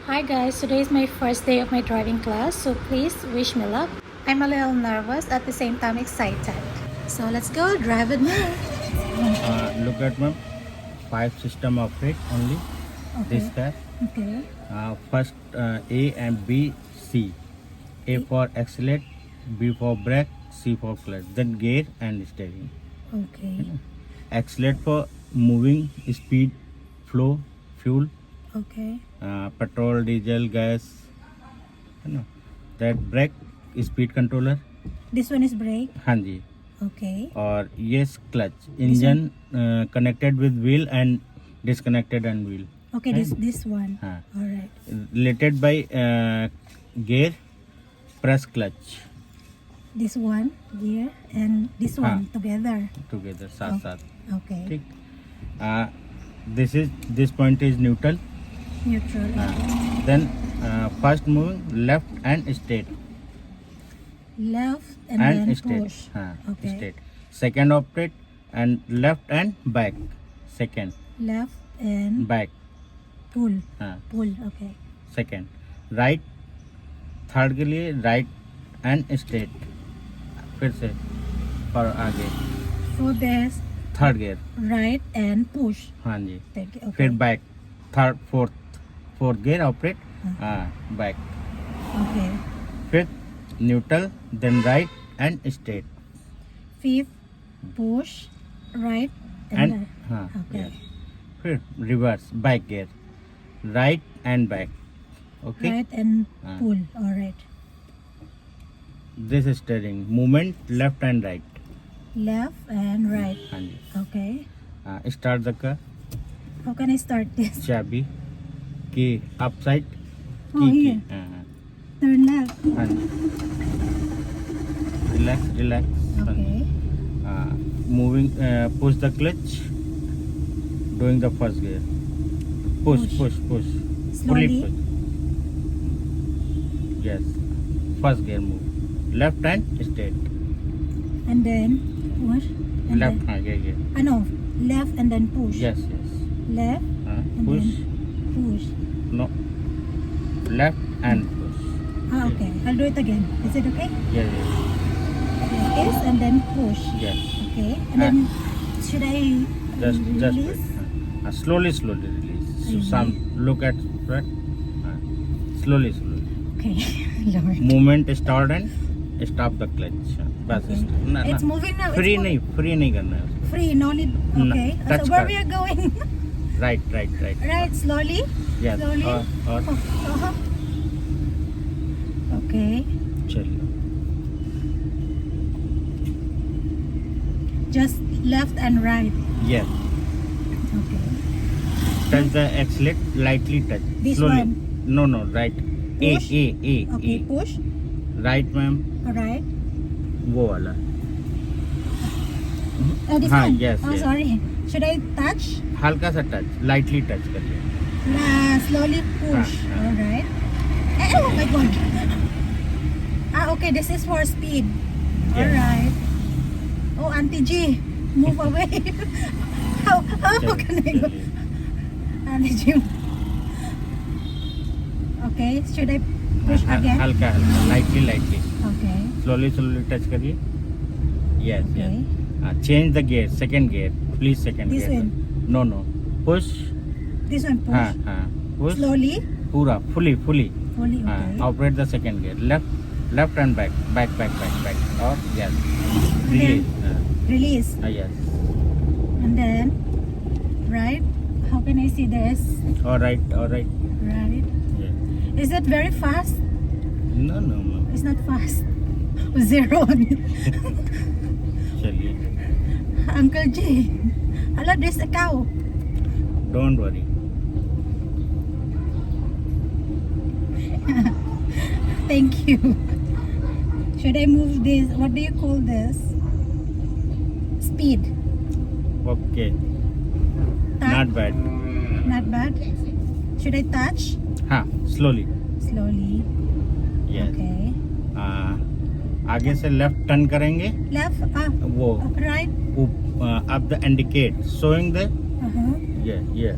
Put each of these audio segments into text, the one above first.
Hi guys, today is my first day of my driving class, so please wish me luck. I'm a little nervous, at the same time excited. So let's go, drive with me. Look at my 5 system of it only. This car. Okay. First A and B, C. A for accelerate, B for brake, C for clutch. Then gear and steering. Okay. Accelerate for moving, speed, flow, fuel, Okay. petrol, diesel, gas. That brake, speed controller. This one is brake. हाँ जी. Okay. और yes clutch. Engine connected with wheel and disconnected and wheel. Okay, this one. हाँ. All right. Related by gear, press clutch. This one gear and this one together. Together साथ साथ. Okay. ठीक. This point is neutral. Neutral. Then first moving left and straight. Left and then straight. push. Okay. Straight. Second operate and left and back. Second. Left and Back. pull. हाँ. Pull. Okay. Second right. Third के लिए right and straight. फिर से और आगे So there's third gear. right and push. हाँ जी. Thank you. Okay. फिर back. Third fourth gear operate. Back. Okay. Fifth neutral. Then right and straight. Fifth, push, right, and and left. हाँ Okay. yes. फिर reverse back gear. Right and back. Okay. Right and हाँ. pull. All right. This steering movement left and right. Left and right. हाँ जी. Okay. Start the car. How can I start this? चाबी की up side. Oh, here. Turn left. Relax. Okay. Moving, push the clutch. Doing the first gear. Push. Slowly. Fully push. Yes. First gear move. Left and straight. And then push. And Left. Then, Yeah. no. Left and then push. Yes. Left and Push. then push. No. Left and push. Okay. I'll do it again. Is it okay? Yes. Like this and then push. Yes. Okay. And then should I Just release? wait. Slowly release. So Release. some look at front. Slowly. Okay. Lord. Movement start and stop the clutch. बस. Okay. It's moving now. Free It's नहीं करना है उसको. free. No need. Okay. touch So where कर. we are going? Right. Right. Slowly. Yes. Slowly. और Uh-huh. Okay. चलिए. Just left and right. Yes. Okay. Touch the accelerate. Lightly touch. This Slowly. one? No. Right. Push? A. Okay. Push. Right, ma'am. All right. वो वाला. This हाँ, one. yes, Oh, yes. sorry. Should I touch? हल्का सा touch. Lightly touch करिए. Slowly push. हाँ. All right. Oh my God. Okay. This is for speed. All Yes. right. Oh, Auntie G, move away. How can I go? Auntie G. Okay. Should I push again? हल्का. Lightly. Okay. Slowly touch करिए. Yes. Okay. Change the gear. Second gear. Please second This gear. one? No. Push. This one push. Push. Slowly. पूरा. Fully. Fully. Okay. Operate the second gear. Left and back. Back. Or yes. And then release. Yes. And then right. How can I see this? All right. Right. Yeah. Is it very fast? No. It's not fast. Zero. चलिए. Uncle G. Hello, there's a cow. Don't worry. Thank you. Should I move this? What do you call this? Speed. Okay. Touch? Not bad. Not bad. Should I touch? हाँ. Slowly. Slowly. Yes. Okay. आगे से left turn करेंगे. Left, वो right. up the indicate showing the Uh-huh. yeah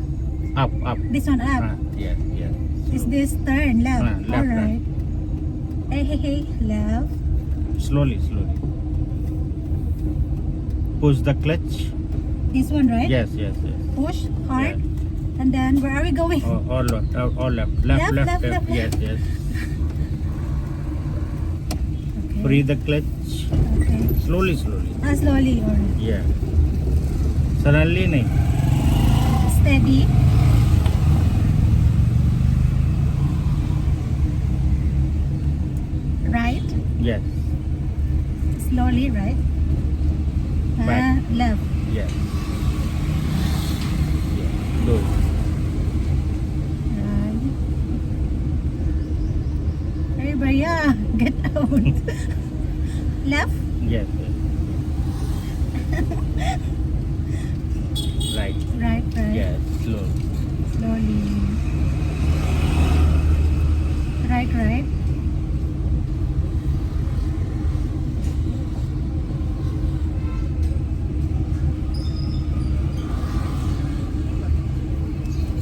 up. This one up. Yes. Is this turn left? Left, All right. Hey, left. Slowly, slowly. Push the clutch. This one, right? Yes. Push hard. And then where are we going? All left. All left. Left, Left. left. Yes. Okay. Free the clutch. Okay. Slowly. Slowly or Yeah. Suddenly nahi. steady. Right. Yes. Slowly, right? Back. Left. Yes. Good. Right. Hey, Bhaiya, get out. Left. Yes. Right. Right. Yes. Slowly. Slowly. Right.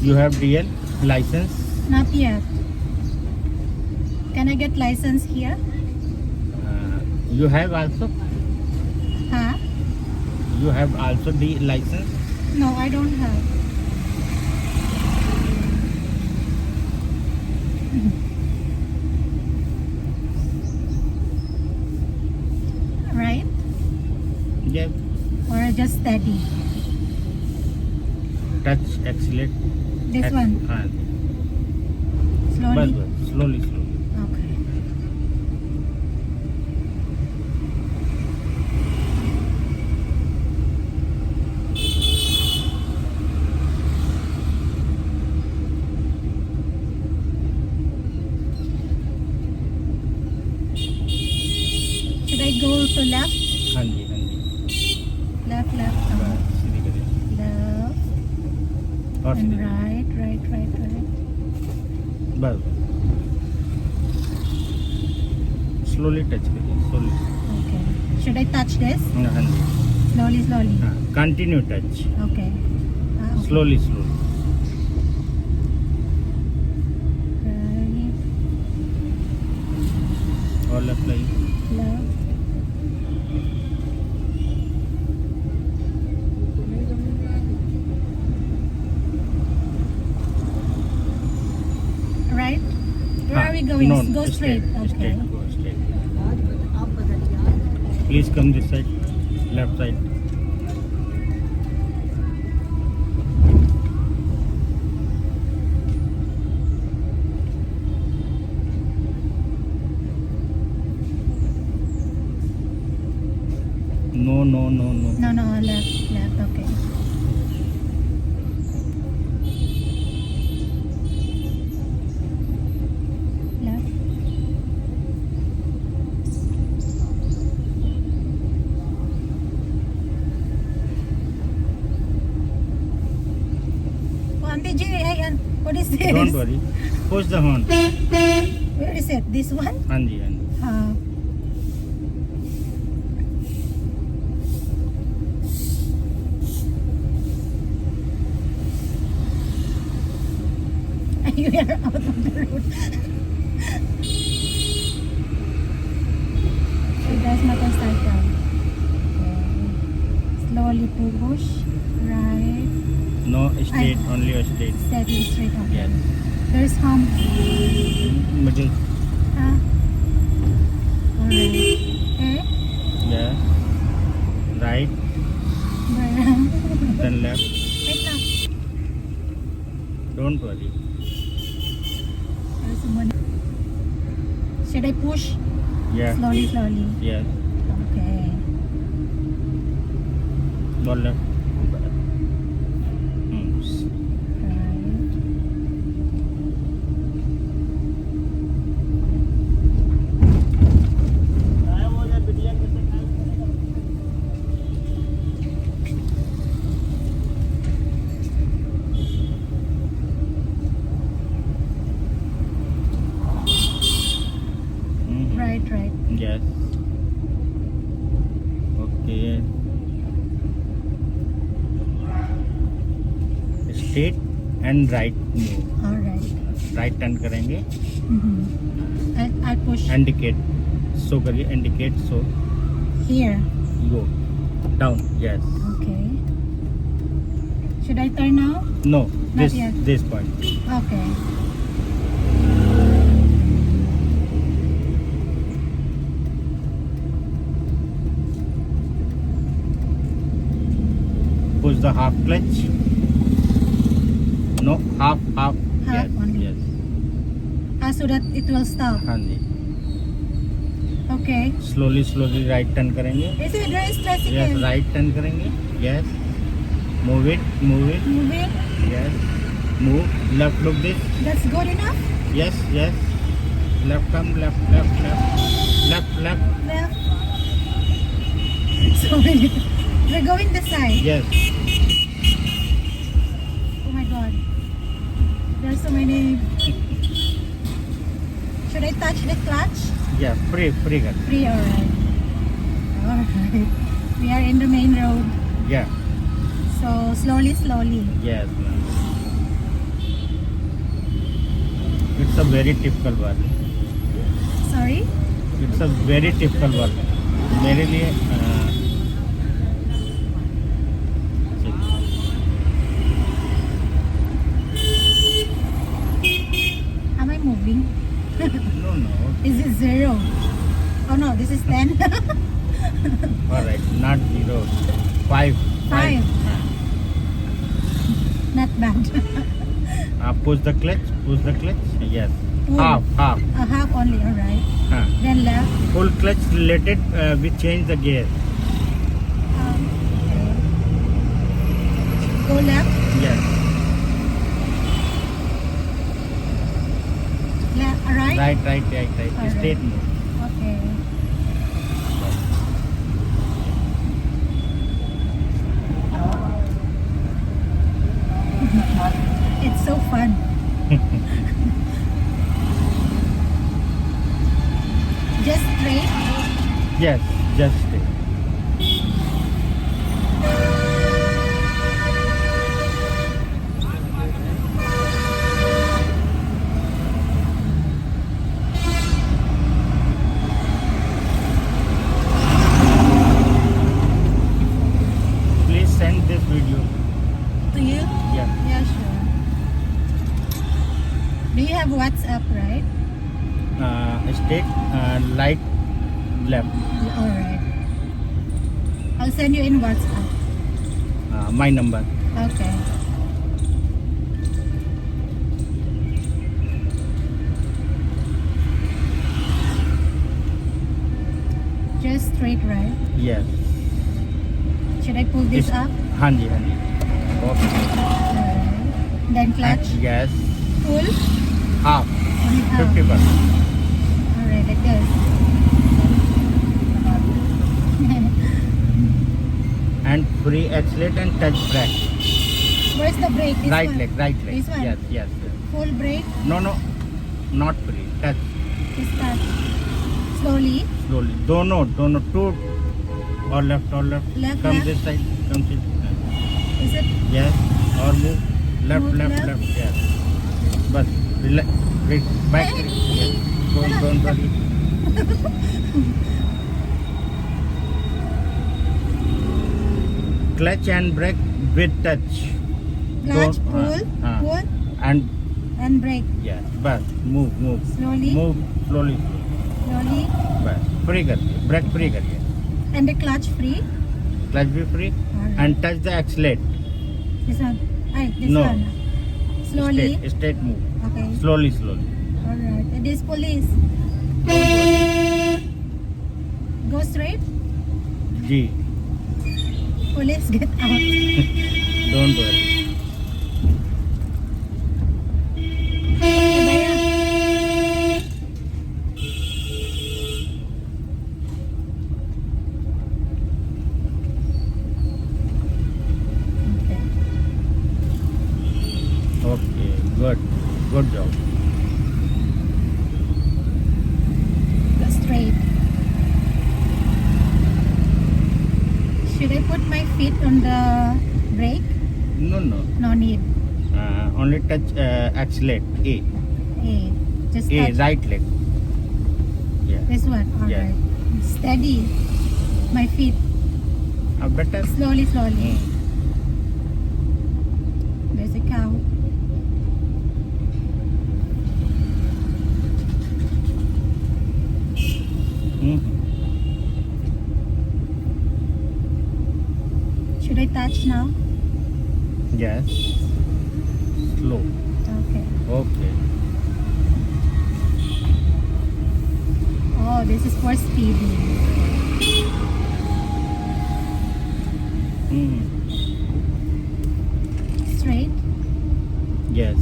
You have DL license? Not yet. Can I get license here? You have also? Huh? You have also the license? No, I don't have. Right? Yes. Or just steady? Touch, accelerate. This one? Slowly? Bus. Slowly. Okay. Should I go to left? हाँ जी Left. बस सीधी करिए Left. और And Sidhi right. बस slowly touch करिए slowly Okay. Should I touch this? हाँ जी Slowly. हाँ continue touch Okay. Okay. slowly Right. और left line Left. Right? Where are we going? No, Go straight. Okay. Go straight. Please come this side, left side. No. No, left. Okay. Left. Oh, Auntie G, what is this? Don't worry. Push the horn. Where is it? This one? हाँ जी You are out of the road. So guys, start down. Slowly push. Right. No, straight, only a straight. Steady, straight on. Yes. There's hump. Middle. Huh? Alright. Okay. Yeah. Right, then left. Wait lang. Don't worry. There's someone. Should I push? Yeah. Slowly. Yes. Okay. Go left. Right. Right. Yes. Okay. Straight and right move. Alright. Right turn करेंगे, I push indicate show करिए, indicate show, here. Go down, yes, Okay. Should I turn now? No, Not yet. This point, Okay. push the half clutch, no, half, Half yes, only. yes, So that it will stop. हाँ जी, Okay. slowly right turn करेंगे, Is it very stressing? Yes, right turn करेंगे, yes, move it, Move it. Yes, move, left look this, That's good enough. yes, left come, left, Left. So many. We're going this side. yes, Oh my god. There's so many. Should I touch the clutch? yeah, free कर, Free, alright. Alright. We are in the main road. yeah, So slowly. yes, ma'am. It's a very typical one. Sorry? It's a very typical one. मेरे लिए Am I moving? no, Is it 0? Oh no, this is 10. all right, not 0, 5. Five. Not bad. Push the clutch, yes, Pull. half, A half only, alright. Then left. full clutch related, we change the gear, Okay. Go left. yes, Right. right, Alright. straight move, Okay. It's so fun. Just straight. yes, just straight. Please send this video, To you? yeah. Yeah, sure. Do you have WhatsApp, right? Straight, light, left, Alright. I'll send you in WhatsApp. my number, Okay. Just straight, right? yes, Should I pull this up? हाँ जी, okay, Alright. Then clutch. yes, Pull. half, Only half. 50%, Alright, like this. and free accelerate and touch brake, Where's the brake? This right one? leg, This one? yes, Full brake. no, not free, touch, This touch. Slowly. दोनों, two, or left, Left, come left. this side, Is it? yes, or move, left, Move left. yes, बस, relax, back, yes, don't worry, clutch and brake with touch, Clutch, Don't- pull, pull, and and brake. yes, बस, move, Slowly. move, slowly, Slowly. बस, free करिए, brake free करिए, And the clutch free. clutch भी free, Alright. and touch the accelerate, This one. This No. one. Slowly. straight move, Okay. slowly, Alright. And this police. Go straight. G, Police, get out. don't worry, Okay, Baya. Okay. okay, good job, Go straight. Should I put my feet on the brake? no, No need. only touch accelerate, A, A. Just A, touch. right leg. Yeah. This one. All Yeah. right. Steady. My feet. Better. Slowly, slowly. Mm. There's a cow. Mhm. Should I touch now? Yes. Slow. Okay. Okay. Oh, this is for speeding. Mhm. Straight. Yes.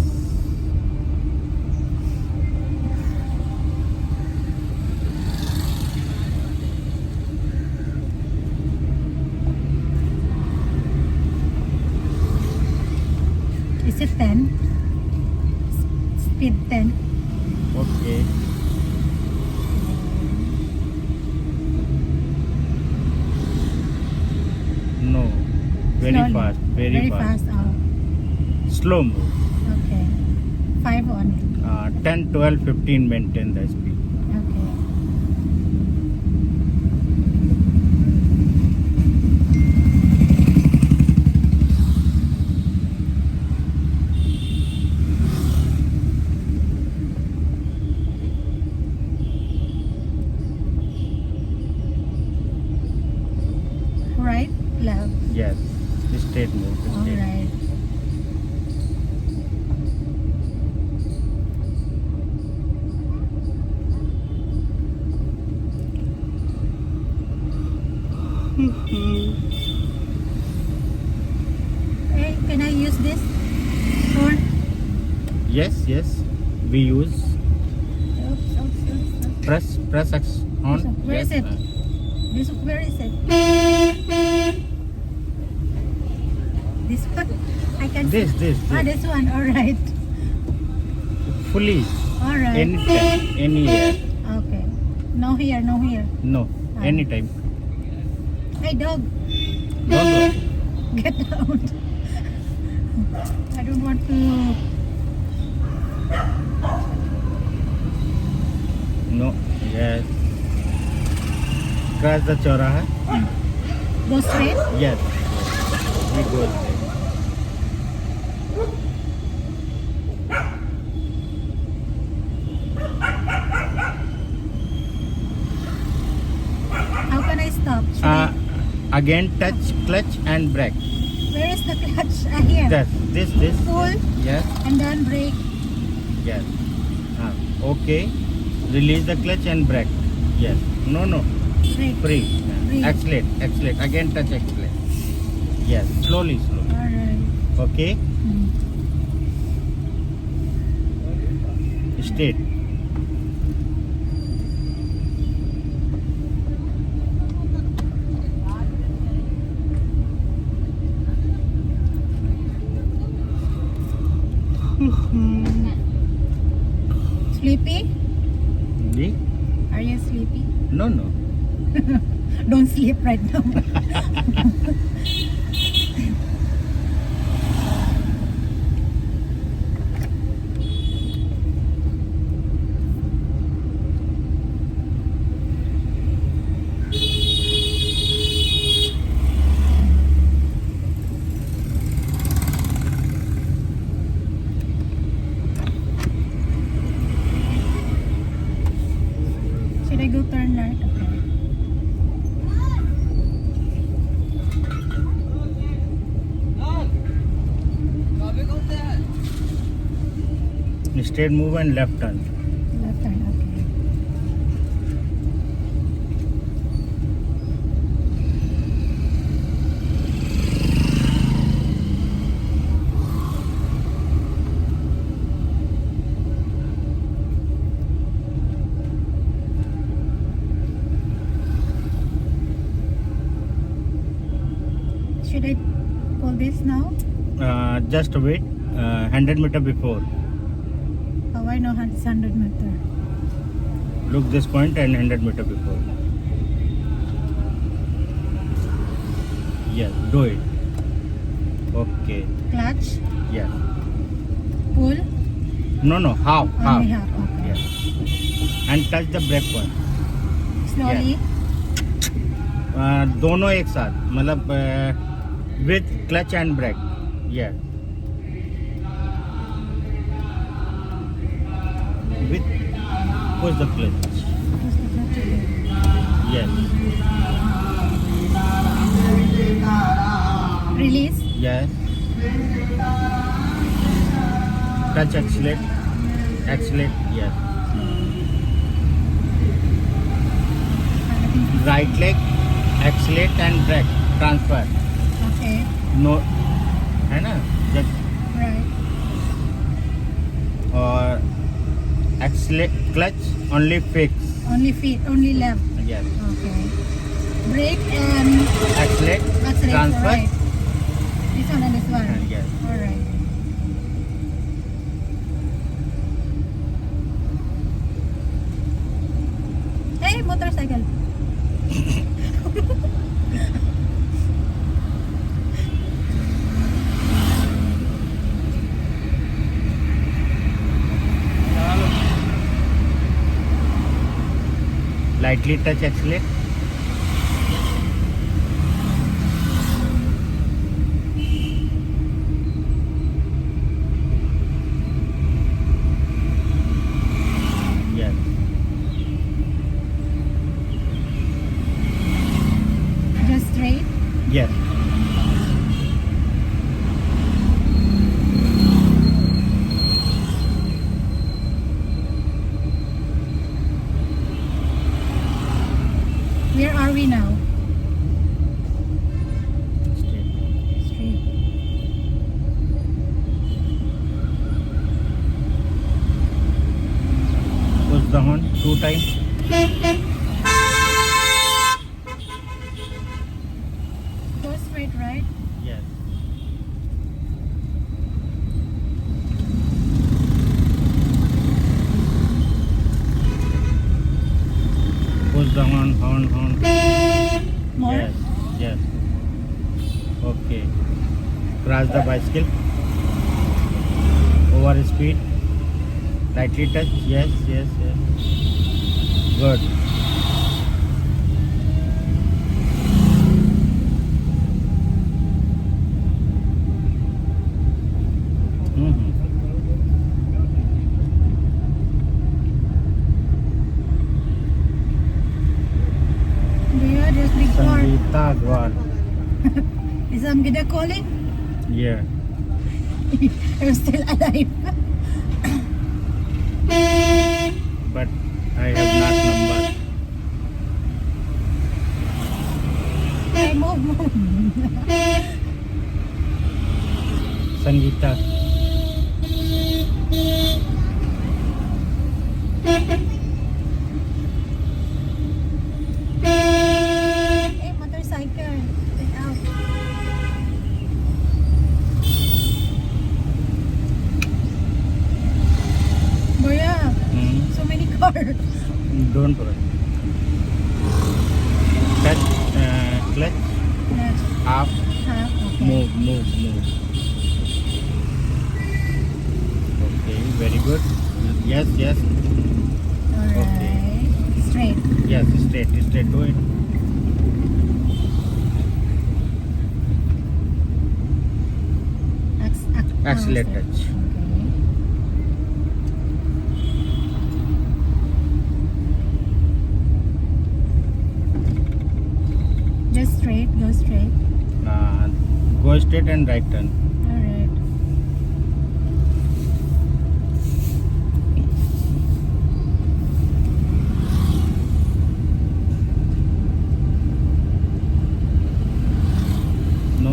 Is it 10? Speed 10. Okay. No. Very Slowly. fast. Very, fast. Oh, Slow move. okay. 5 on it. 10, 12, 15 maintain the speed. Okay. Right, left. Yes. Straight move. All Straight. right. Hey, can I use this horn? Yes, yes. We use Oops, oops, oops, oops. press X on. Where is Yes. it? This, where is it? This one? I can This, see. this, Ah, this. this one. All right. Fully. All right. Anytime. Anywhere. Okay. No here, no here. No. Ah. Anytime. Hey, dog, Don't worry. get out. I don't want to. No. Yes. Cross the Choraha. Go straight. Yes. We go there. How can I stop? Should Again touch clutch and brake. Where is the clutch? Here. This. Pull Yes. and then brake. Yes. Okay. Release the clutch and brake. Yes. No. Brake. Free. Free. Accelerate. Again touch accelerate. Yes. Slowly. All right. Okay. Straight. Sleepy? Me? Are you sleepy? No. Don't sleep right now. Should I go turn right? Okay. Straight move and left turn. Left turn. Okay. Should I pull this now? Just wait. 100 meter before. Oh, I know it's 100 meter. Look this point and 100 meter before. Yes. Do it. Okay. Clutch. Yes. Pull. No, half. Only half. Okay. Yes. And touch the brake one. Slowly. दोनों एक साथ मतलब with clutch and brake. Yeah. With push the clutch. Yes. Release. Yes. Touch accelerate. Accelerate. Yes. Right leg accelerate and brake transfer. Okay. No, है ना? Just Right. और accelerate clutch only fix. Only feet. Only left. Yes. Okay. Brake and Accelerate. accelerate. Transfer. Right. This one and this one. Yes. All right. Hey, motorcycle. Lightly touch accelerate. Yes. Just straight. Yes. Where are we now? Straight. Straight. Push the horn 2 times. Go straight, right? Yes. Push the horn. More. Yes. Yes. Okay. Crash the bicycle. Over speed. Lightly touch. Yes. Good. Mhm. Yeah, there's big car. Sangeeta Agrawal. Is Amgida calling? Yeah. I'm still alive. But I have not number. Hey, move. Sangeeta. Hey, motorcycle. Get out. Boya, so many cars. Don't worry. Touch clutch. Yes. Half. Okay. Move. Okay, very good. Yes. Alright. Straight. Yes, straight. Do it. Accelerate touch. Okay. Just straight, go straight. Go straight and right turn. Alright. No.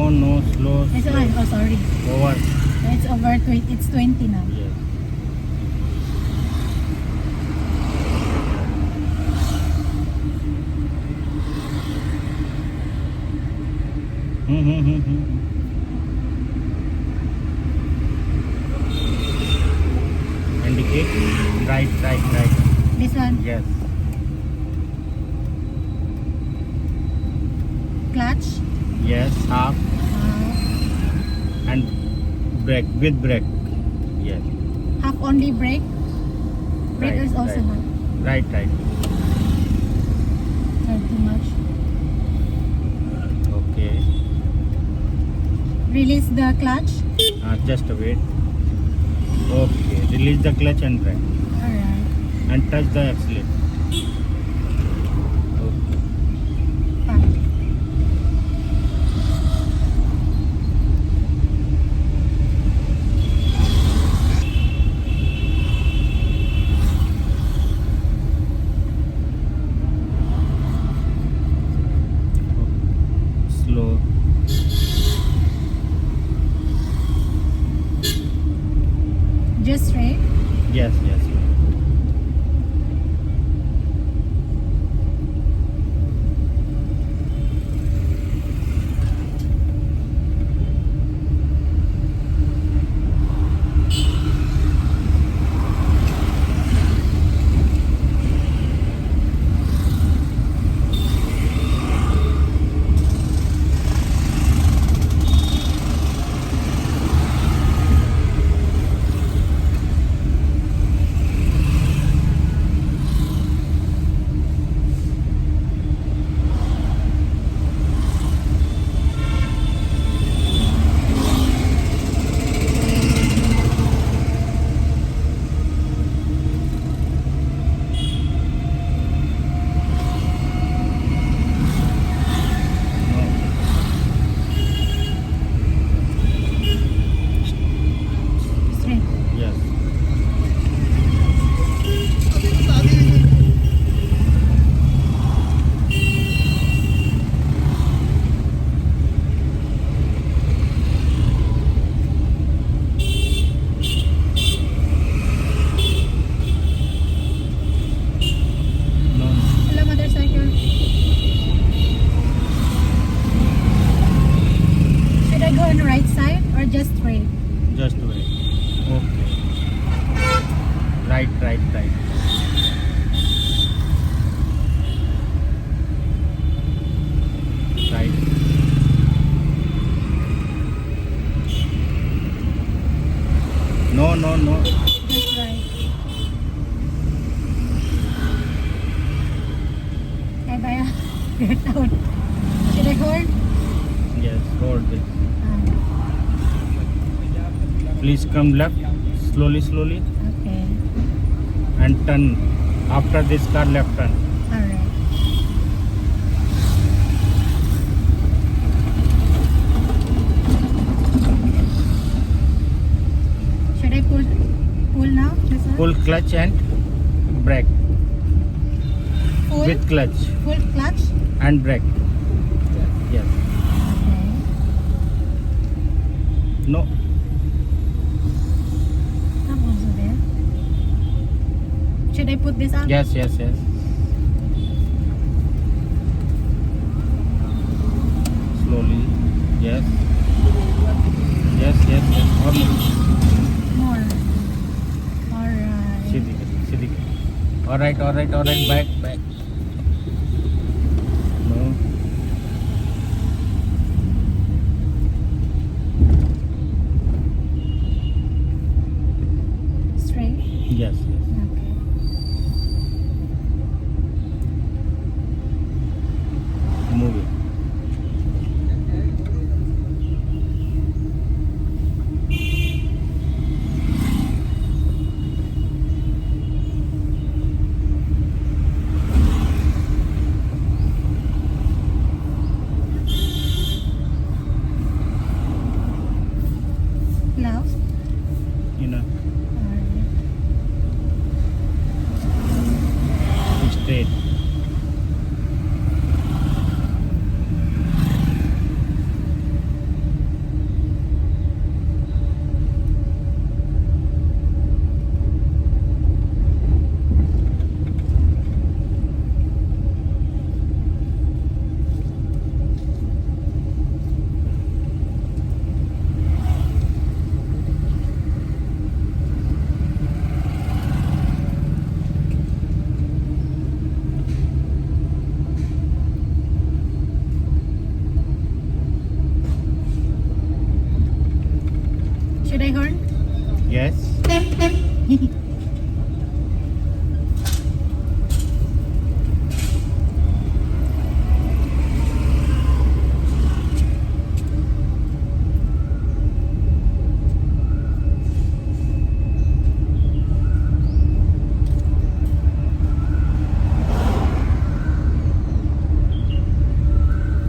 No, slow. It's on. Oh, sorry. Over. It's over. It's 20 now. Yes. Indicate. Right, right, right. This one. Yes. Clutch. Yes. Half and brake with brake. Yes. Half only brake. Brake Right, is also right. half. Right, right. Not too much. Okay. Release the clutch. Just wait. Okay. Release the clutch and brake Alright. and touch the accelerator. Okay. Fine. Slow. Just straight. Yes, yes. No. Straight. Yes. No, no. Hello, motorcycle. Should I go on the right side or just straight? Just wait. Okay. Right, right, right. Right. No, no, no. Just right. Okay, bye. Get out. Should I hold? Yes, hold this. Ah, Please come left. Slowly, slowly. okay. And turn. After this car, left turn. Alright. Should I pull now? This one? Pull clutch and brake. Full? With clutch Full clutch? and brake. Yes. Okay. No. I'm also there. Should I put this up? Yes, yes, yes. Slowly. Yes. Yes, yes, yes. Or More. Alright. सीधी कर, सीधी कर. All right, all right, all right. Back, back. No. Straight? Yes, yes. Okay. Move it. Should I horn? Yes.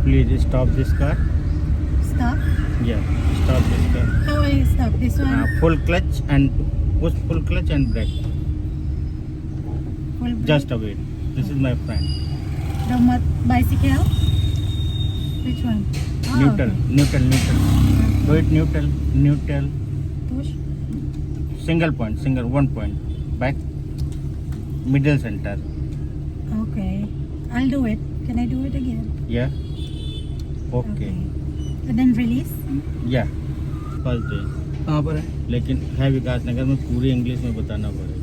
Please stop this car. Stop. Yeah, stop this car. How I stop this one? Full clutch and push full clutch and brake. Full brake. Just a wait. This is my friend. The bicycle? Which one? Oh, Neutral, okay. neutral. Do it neutral. Push. Single point, one point. Back, middle center. Okay. I'll do it. Can I do it again? Yeah. Okay. And then release? Yeah. First day कहाँ पर है? लेकिन है विकास नगर में, पूरी English में बताना पड़ेगा।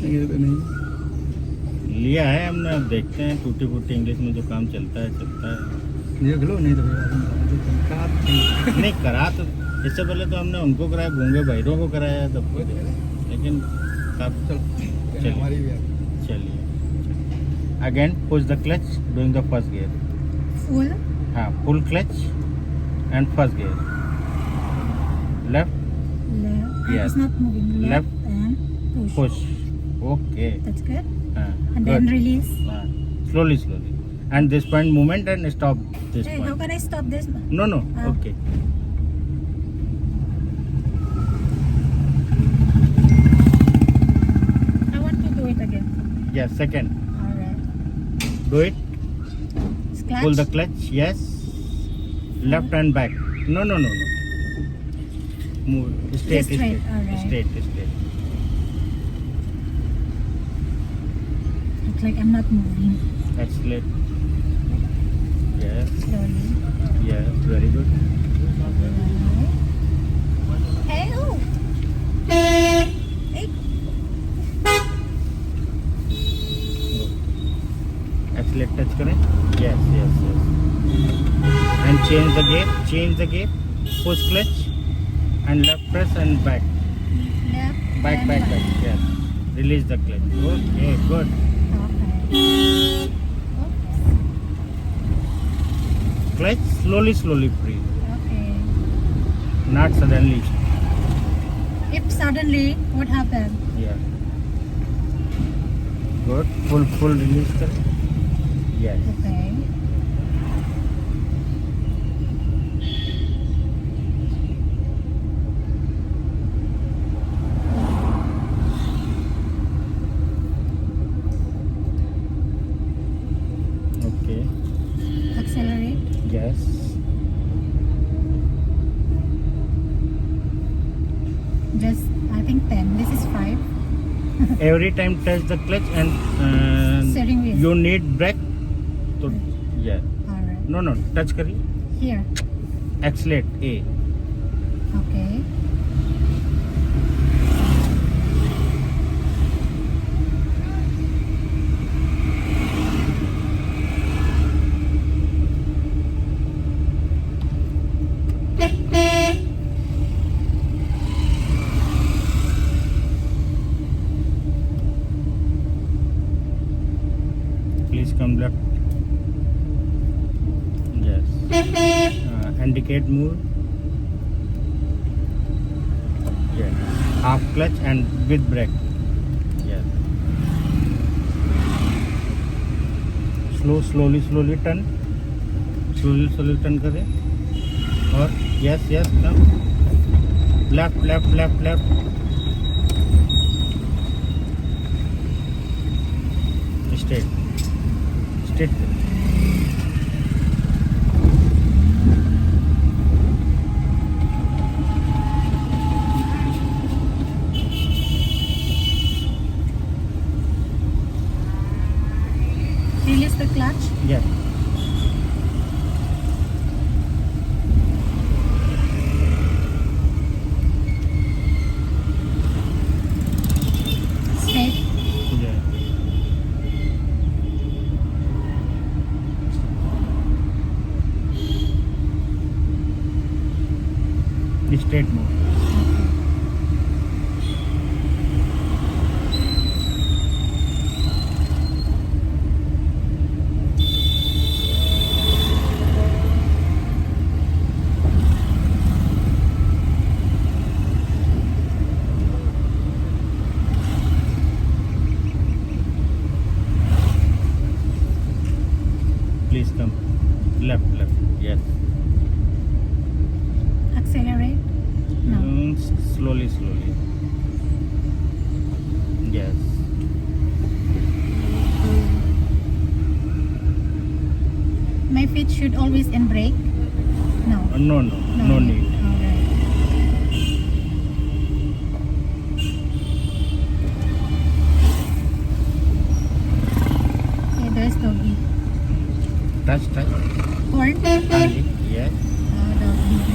ये तो नहीं लिया है हमने, अब देखते हैं टूटी फूटी इंग्लिश में जो काम चलता है। देख लो, नहीं तो फिर बाद में बता दो। नहीं करा तो इससे पहले तो हमने उनको कराया, गूंगे भाईरों को कराया तब, लेकिन सब चलिए हमारी भी है। चलिए again push the clutch doing the first gear. Full? हाँ, full clutch and first gear. Left Left. Yes. It's not moving. Left. And push. Push. Okay. That's good. हाँ, And then good. release. हाँ, slowly and this point movement and stop this Hey, how point. can I stop this? No, Ah. okay. I want to do it again. Yeah, second. Alright. Do it. Clutch. Pull the clutch. Yes. Left and back. No. Move. Straight. Just straight, alright. Straight. Looks like I'm not moving. Accelerate. Yes. Slowly. Yes. Very good. Hey, oh. Hey. Accelerate touch करें. Yes. And change the gear. Push clutch and left press and back. Left. Back. and Yes. Release the clutch. Okay. Good. Okay. Oops. Clutch slowly free. Okay. Not suddenly. If suddenly, what happened? Yeah. Good. Full release कर. Yes. Okay. Okay. Accelerate. Yes. Just, I think 10. This is 5. Every time touch the clutch and Steering wheel. you need brake. So yeah. Alright. No. Touch करिए. Here. Accelerate A. Okay. Please come left. Yes. Indicate move. Yes. Half clutch and with brake. Yes. Slowly turn. Slowly turn करें. और yes come. Left. Straight. Release the clutch. Yes. Straight. Yeah. Straight move. Please come. Left, left. Yes. Accelerate? No. Slowly, slowly. Yes. My feet should always in brake? No. No need. Alright. Okay, there's doggy. Touch. Horn? Only. Yes. Doggy.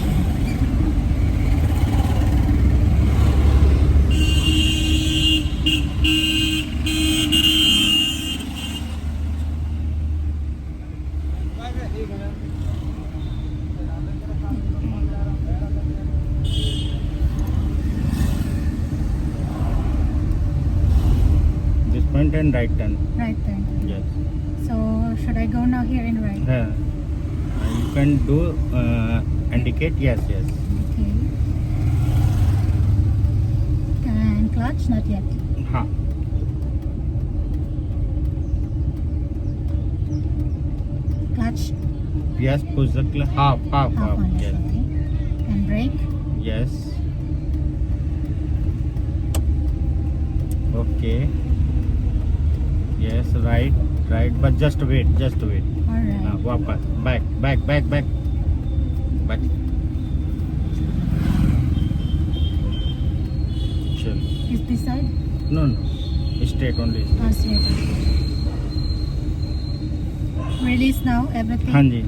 This point and right turn. Right turn. Yes. So, should I go now here in right? You can do indicate. Yes. Okay. And clutch? Not yet. Ha. Clutch? Yes. Push the half. Half on. Yes. Okay. And brake? Yes. Okay. Yes. Right. But just wait. Alright. Wapas. Back. Chill. Is this side? No. Straight only. Oh, straight. Release now, everything? हाँ जी.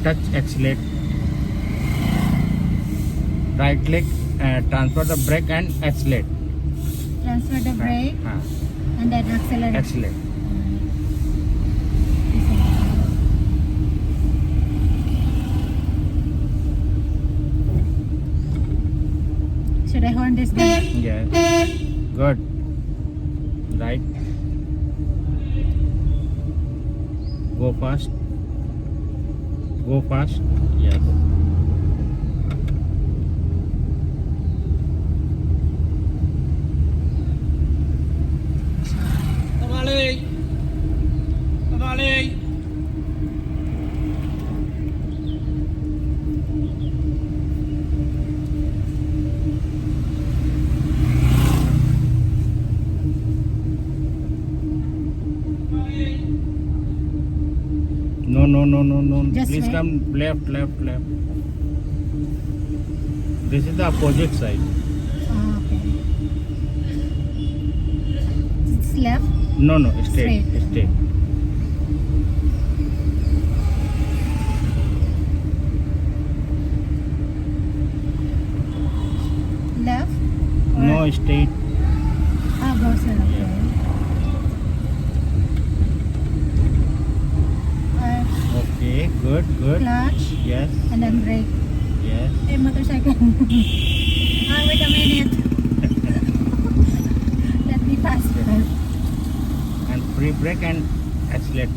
Touch accelerate. Right leg. Transfer the brake and accelerate. Transfer the brake हाँ. and then accelerate. Accelerate. Should I horn this down? Yes. Good. Right. Go fast. Yes. No. Just Please wait. come left. This is the opposite side. Okay. It's left. No, straight. Left. No, straight. Go straight. Okay. Okay, good. Clutch Yes. and then brake. Yes. Hey, motorcycle. Wait a minute. Let me pass. And free brake and accelerate.